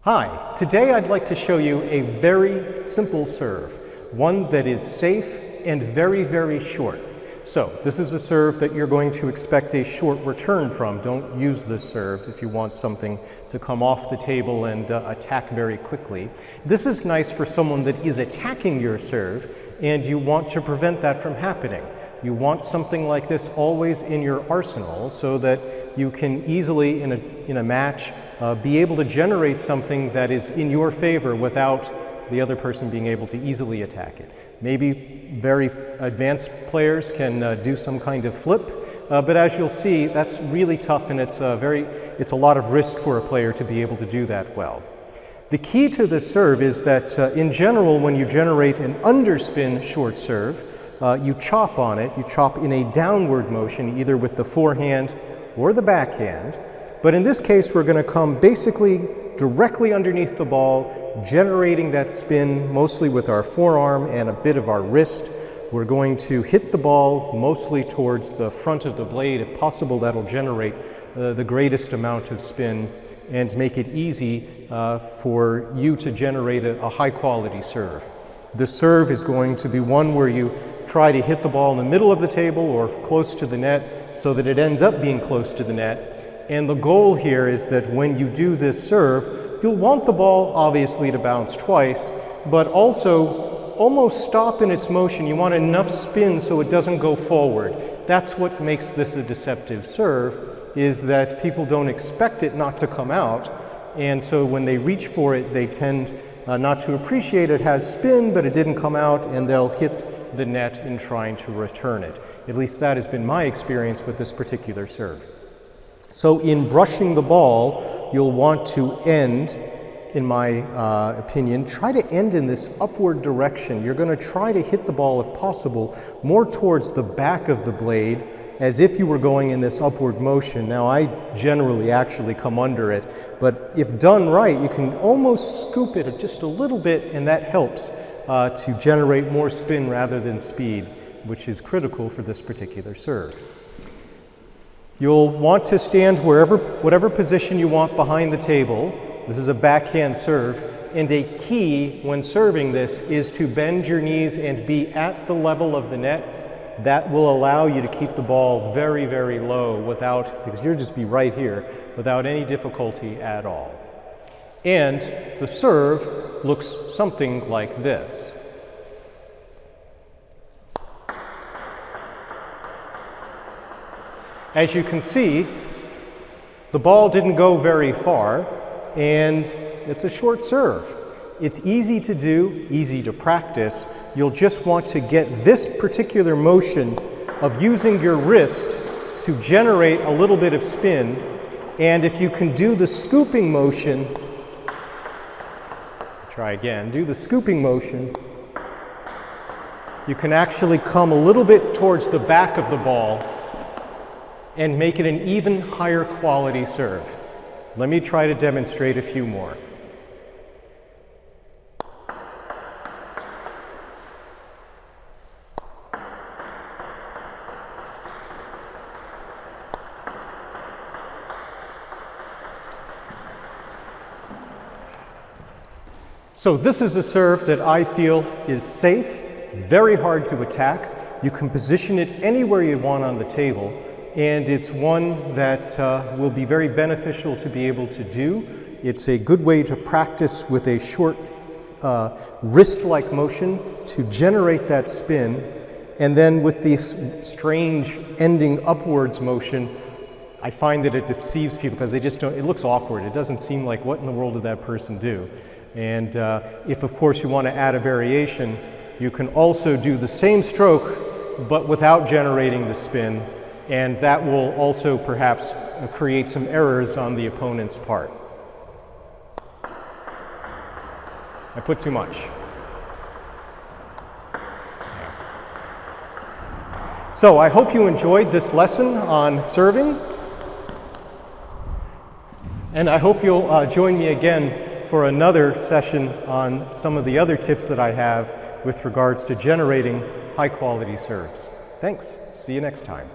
Hi, today I'd like to show you a very simple serve, one that is safe and very, very short. So this is a serve that you're going to expect a short return from. Don't use this serve if you want something to come off the table and attack very quickly. This is nice for someone that is attacking your serve and you want to prevent that from happening. You want something like this always in your arsenal so that you can easily, in a match, be able to generate something that is in your favor without the other person being able to easily attack it. Maybe very advanced players can do some kind of flip, but as you'll see, that's really tough and it's a lot of risk for a player to be able to do that well. The key to this serve is that in general, when you generate an underspin short serve, you chop on it. You chop in a downward motion, either with the forehand or the backhand. But in this case, we're going to come basically directly underneath the ball, generating that spin mostly with our forearm and a bit of our wrist. We're going to hit the ball mostly towards the front of the blade. If possible, that'll generate the greatest amount of spin and make it easy for you to generate a high-quality serve. The serve is going to be one where you try to hit the ball in the middle of the table or close to the net so that it ends up being close to the net. And the goal here is that when you do this serve, you'll want the ball obviously to bounce twice, but also almost stop in its motion. You want enough spin so it doesn't go forward. That's what makes this a deceptive serve, is that people don't expect it not to come out. And so when they reach for it, they tend not to appreciate it has spin, but it didn't come out, and they'll hit the net in trying to return it. At least that has been my experience with this particular serve. So in brushing the ball, you'll want to end, in my opinion, try to end in this upward direction. You're going to try to hit the ball, if possible, more towards the back of the blade, as if you were going in this upward motion. Now, I generally actually come under it, but if done right, you can almost scoop it just a little bit, and that helps to generate more spin rather than speed, which is critical for this particular serve. You'll want to stand whatever position you want behind the table. This is a backhand serve, and a key when serving this is to bend your knees and be at the level of the net. That will allow you to keep the ball very, very low because you'll just be right here, without any difficulty at all. And the serve looks something like this. As you can see, the ball didn't go very far, and it's a short serve. It's easy to do, easy to practice. You'll just want to get this particular motion of using your wrist to generate a little bit of spin, and if you can do the scooping motion, try again, do the scooping motion, you can actually come a little bit towards the back of the ball and make it an even higher quality serve. Let me try to demonstrate a few more. So this is a serve that I feel is safe, very hard to attack. You can position it anywhere you want on the table, and it's one that will be very beneficial to be able to do. It's a good way to practice with a short wrist-like motion to generate that spin, and then with this strange ending upwards motion, I find that it deceives people because they just don't, it looks awkward. It doesn't seem like, what in the world did that person do? And if of course you want to add a variation, you can also do the same stroke but without generating the spin, and that will also perhaps create some errors on the opponent's part. I put too much. So I hope you enjoyed this lesson on serving, and I hope you'll join me again for another session on some of the other tips that I have with regards to generating high quality serves. Thanks. See you next time.